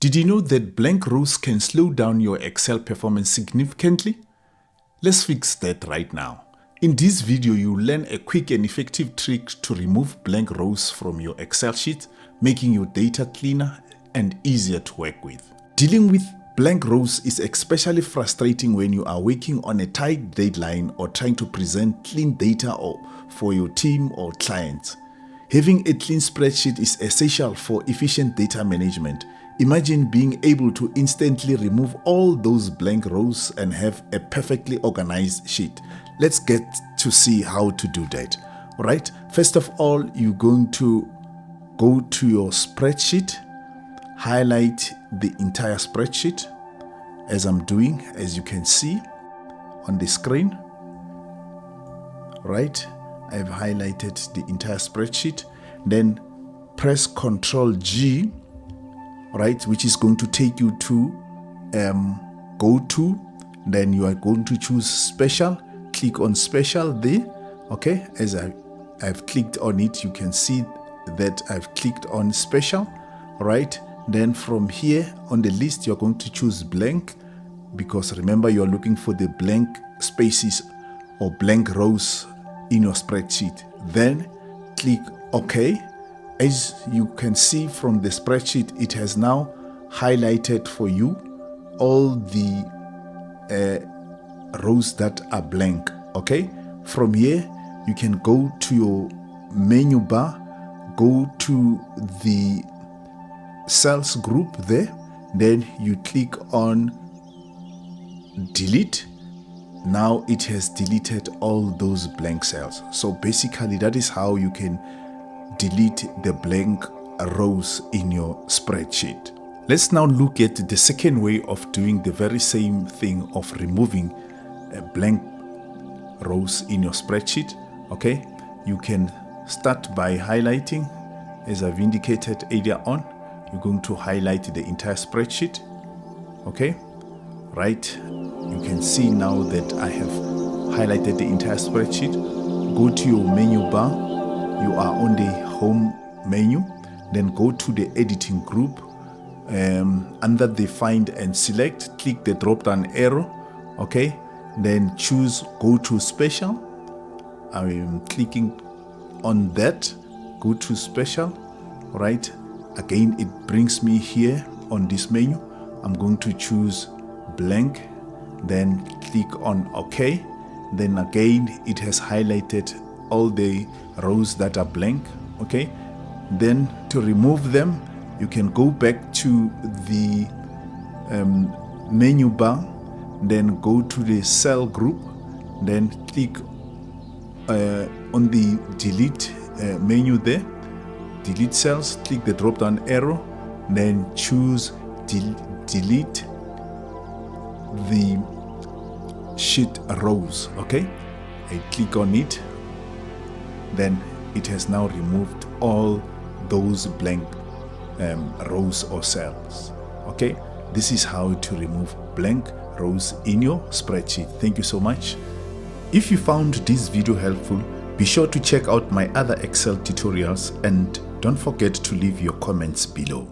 Did you know that blank rows can slow down your Excel performance significantly? Let's fix that right now. In this video, you'll learn a quick and effective trick to remove blank rows from your Excel sheet, making your data cleaner and easier to work with. Dealing with blank rows is especially frustrating when you are working on a tight deadline or trying to present clean data for your team or clients. Having a clean spreadsheet is essential for efficient data management. Imagine being able to instantly remove all those blank rows and have a perfectly organized sheet. Let's get to see how to do that. All right. First of all, you're going to go to your spreadsheet, highlight the entire spreadsheet as I'm doing, as you can see on the screen. Right. I've highlighted the entire spreadsheet. Then press Ctrl G, right, which is going to take you to go to. Then you are going to choose special. Click on special there. Okay, as I've clicked on it, you can see that I've clicked on special. Right. Then from here on the list, you're going to choose blank, because remember, you're looking for the blank spaces or blank rows in your spreadsheet. Then click OK. As you can see from the spreadsheet, it has now highlighted for you all the rows that are blank. Okay, from here you can go to your menu bar, go to the cells group there, then you click on delete. Now it has deleted all those blank cells. So basically that is how you can delete the blank rows in your spreadsheet. Let's now look at the second way of doing the very same thing of removing blank rows in your spreadsheet. Okay, you can start by highlighting, as I've indicated earlier on. You're going to highlight the entire spreadsheet. Okay, right. You can see now that I have highlighted the entire spreadsheet. Go to your menu bar. You are on the home menu. Then go to the editing group. Under the find and select, click the drop down arrow. Okay. Then choose go to special. I'm clicking on that. Go to special. Right. Again, it brings me here on this menu. I'm going to choose blank. Then click on OK. Then again, it has highlighted all the rows that are blank. Okay. Then to remove them, you can go back to the menu bar, then go to the cell group, then click on the delete menu there, delete cells, click the drop down arrow, then choose delete the sheet rows. Okay, I click on it, then it has now removed all those blank rows or cells. Okay, this is how to remove blank rows in your spreadsheet. Thank you so much. If you found this video helpful, be sure to check out my other Excel tutorials and don't forget to leave your comments below.